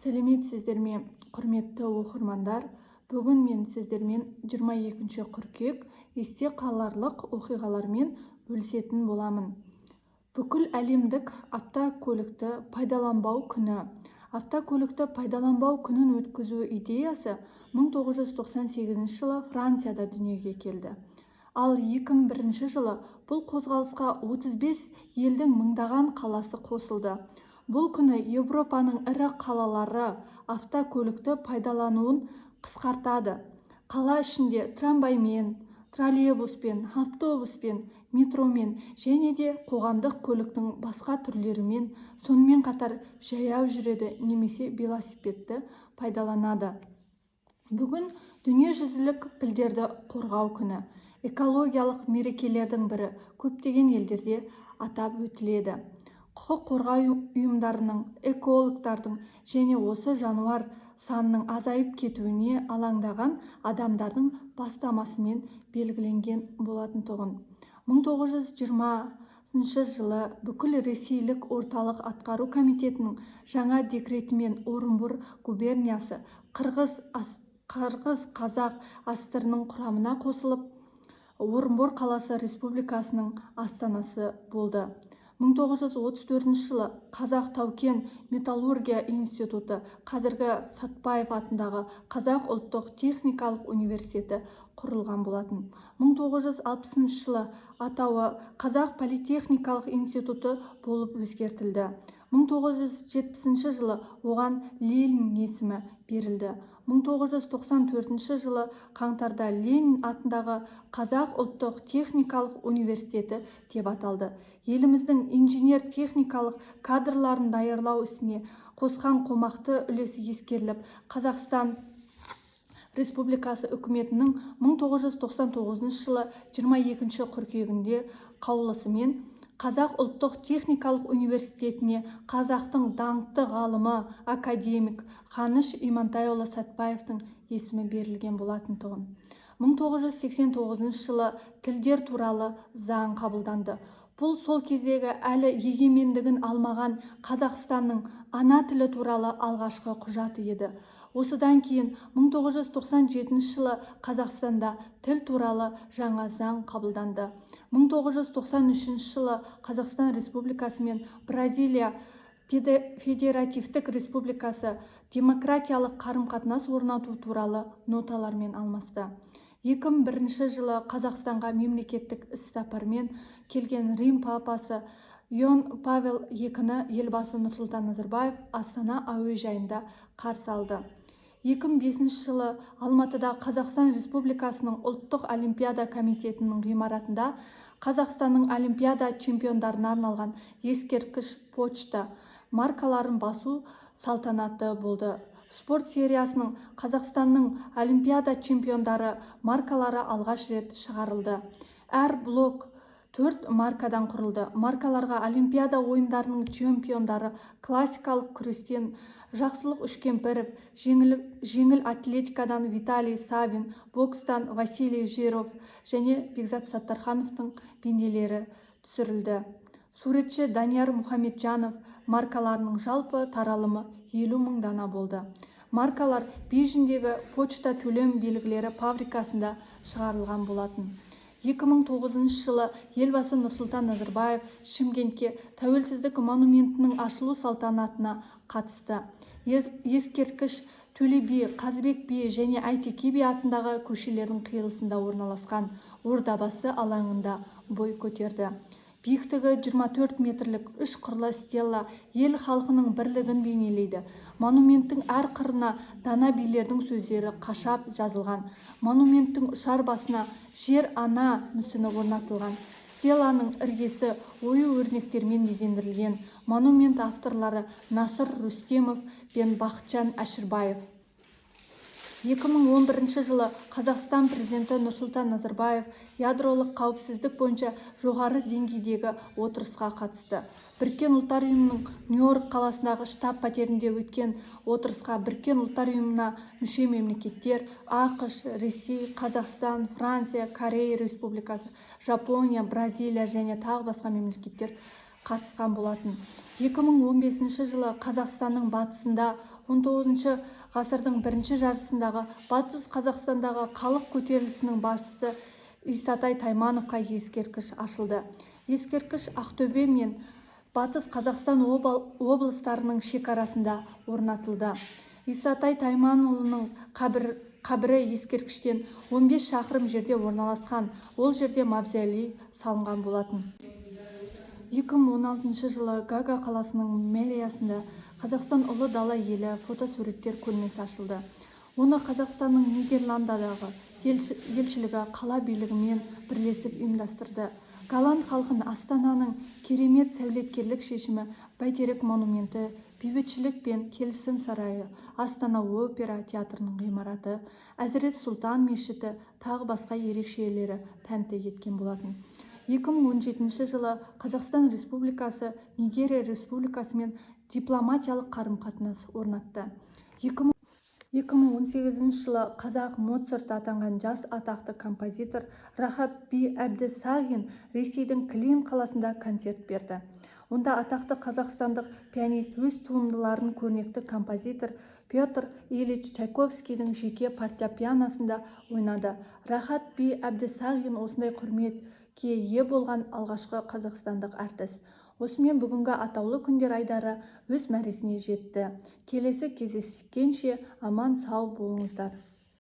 Сәлеметсіздер ме, құрметті оқырмандар. Бүгін мен сіздермен 22 қыркүйек есте қаларлық оқиғалармен бөлісетін боламын. Бүкіл әлемдік автокөлікті пайдаланбау күні. Автокөлікті пайдаланбау күнін өткізу идеясы 1998 жылы Францияда дүниеге келді. Ал 2001 жылы бұл қозғалысқа 35 елдің мыңдаған қаласы қосылды. Бұл күні Еуропаның ірі қалалары автокөлікті пайдалануын қысқартады. Қала ішінде трамваймен, троллейбуспен, автобуспен, метромен және де қоғамдық көліктің басқа түрлерімен, сонымен қатар жаяу жүреді немесе велосипедті пайдаланады. Бүгін дүниежүзілік пілдерді қорғау күні. Экологиялық мерекелердің бірі көптеген елдерде атап өтіледі. Құқық қорғау ұйымдарының, экологтардың және осы жануар санының азайып кетуіне алаңдаған адамдардың бастамасымен белгіленген болатын тұғын. 1920 жылы бүкіл ресейлік орталық атқару комитетінің жаңа декретімен Орынбор губерниясы қырғыз-қазақ астырының құрамына қосылып, Орынбор қаласы республикасының астанасы болды. 1934 жылы Қазақ Тау-кен металлургия институты, қазіргі Сатпаев атындағы Қазақ ұлттық техникалық университеті құрылған болатын. 1960 жылы атауы Қазақ политехникалық институты болып өзгертілді. 1970 жылы оған Ленин есімі берілді. 1994 жылы қаңтарда Ленин атындағы Қазақ ұлттық техникалық университеті деп аталды. Еліміздің инженер-техникалық кадрларын даярлау ісіне қосқан қомақты үлесі ескеріліп, Қазақстан Республикасы үкіметінің 1999 жылы 22 қыркүйегінде қаулысымен Қазақ ұлттық техникалық университетіне қазақтың даңқты ғалымы, академик Қаныш Имантайұлы Сәтпаевтың есімі берілген болатын тұғын. 1989 жылы тілдер туралы заң қабылданды. Бұл сол кездегі әлі егемендігін алмаған Қазақстанның ана тілі туралы алғашқы құжаты еді. Осыдан кейін 1997 жылы Қазақстанда тіл туралы жаңа заң қабылданды. 1993 жылы Қазақстан Республикасы мен Бразилия Федеративтік Республикасы демократиялық қарым-қатынас орнату туралы ноталармен алмасты. 2001 жылы Қазақстанға мемлекеттік іс-сапармен келген Рим папасы Иоанн Павел II елбасы Нұрсұлтан Назарбаев Астана әуежайында қарсы алды. 2005 жылы Алматыда Қазақстан Республикасының ұлттық олимпиада комитетінің ғимаратында Қазақстанның олимпиада чемпиондарына арналған ескерткіш почта маркаларын басу салтанаты болды. Спорт сериясының Қазақстанның олимпиада чемпиондары маркалары алғаш рет шығарылды. Әр блок 4 маркадан құрылды. Маркаларға олимпиада ойындарының чемпиондары классикалық күрестен Жақсылық Үшкемпіров, жеңіл атлетикадан Виталий Савин, бокстан Василий Жиров және Бекзат Саттархановтың бейнелері түсірілді. Суретші Данияр Мұхамеджанов маркаларының жалпы таралымы 50 мың дана болды. Маркалар Бейжіңдегі почта төлем белгілері фабрикасында шығарылған болатын. 2009 жылы елбасы Нұрсұлтан Назарбаев Шымкентке тәуелсіздік монументінің ашылу салтанатына қатысты. Ескерткіш Төле би, Қазыбек би және Әйтеке би атындағы көшелердің қиылысында орналасқан Ордабасы алаңында бой көтерді. Биіктігі 24 метрлік 3 қырлы стелла ел халқының бірлігін бейнелейді. Монументтің әр қырына дана билердің сөздері қашап жазылған. Монументтің ұшар басына жер ана мүсіні орнатылған. Стелланың іргесі ою-өрнектермен безендірілген. Монумент авторлары Насыр Рүстемов пен Бақытжан Әшірбаев. 2011 жылы Қазақстан президенті Нұрсұлтан Назарбаев ядролық қауіпсіздік бойынша жоғары деңгейдегі отырысқа қатысты. Біріккен ұлттар ұйымының Нью-Йорк қаласындағы штаб-пәтерінде өткен отырысқа Біріккен ұлттар ұйымына мүше мемлекеттер ақш, Ресей, Қазақстан, Франция, Корея Республикасы, Жапония, Бразилия және тағы басқа мемлекеттер қатысқан болатын. 2015 жылы Қазақстанның батысында 19 ғасырдың бірінші жартысындағы Батыс Қазақстандағы халық көтерілісінің басшысы Исатай Таймановқа ескерткіш ашылды. Ескерткіш Ақтөбе мен Батыс Қазақстан облыстарының шекарасында орнатылды. Исатай Тайманұлының қабірі ескерткіштен 15 шақырым жерде орналасқан. Ол жерде мавзолей салынған болатын. 2016 жылы Гага қаласының мэриясында Қазақстан ұлы дала елі фотосуреттер көрмесі ашылды. Оны Қазақстанның Нидерландыдағы елшілігі қала билігімен бірлесіп ұйымдастырды. Голланд халқын Астананың керемет сәулеткерлік шешімі, Бәйтерек монументі, бейбітшілік пен келісім сарайы, Астана опера театрының ғимараты, Әзірет Сұлтан мешіті тағы басқа ерекшелері тәнті еткен болатын. 2017 жылы Қазақстан Республикасы Нигерия Республикасымен дипломатиялық қарым-қатынас орнатты. 2018 жылы қазақ Моцарт атанған жас атақты композитор Рахат Би Әбдісағин Ресейдің Клин қаласында концерт берді. Онда атақты қазақстандық пианист өз туындыларын көрнекті композитор Петр Ильич Чайковскийдің жеке фортепианосында ойнады. Рахат Би Әбдісағин осындай құрметке ие болған алғашқы қазақстандық әртіс. Осымен бүгінгі атаулы күндер айдары өз мәресіне жетті. Келесі кездескенше аман сау болыңыздар.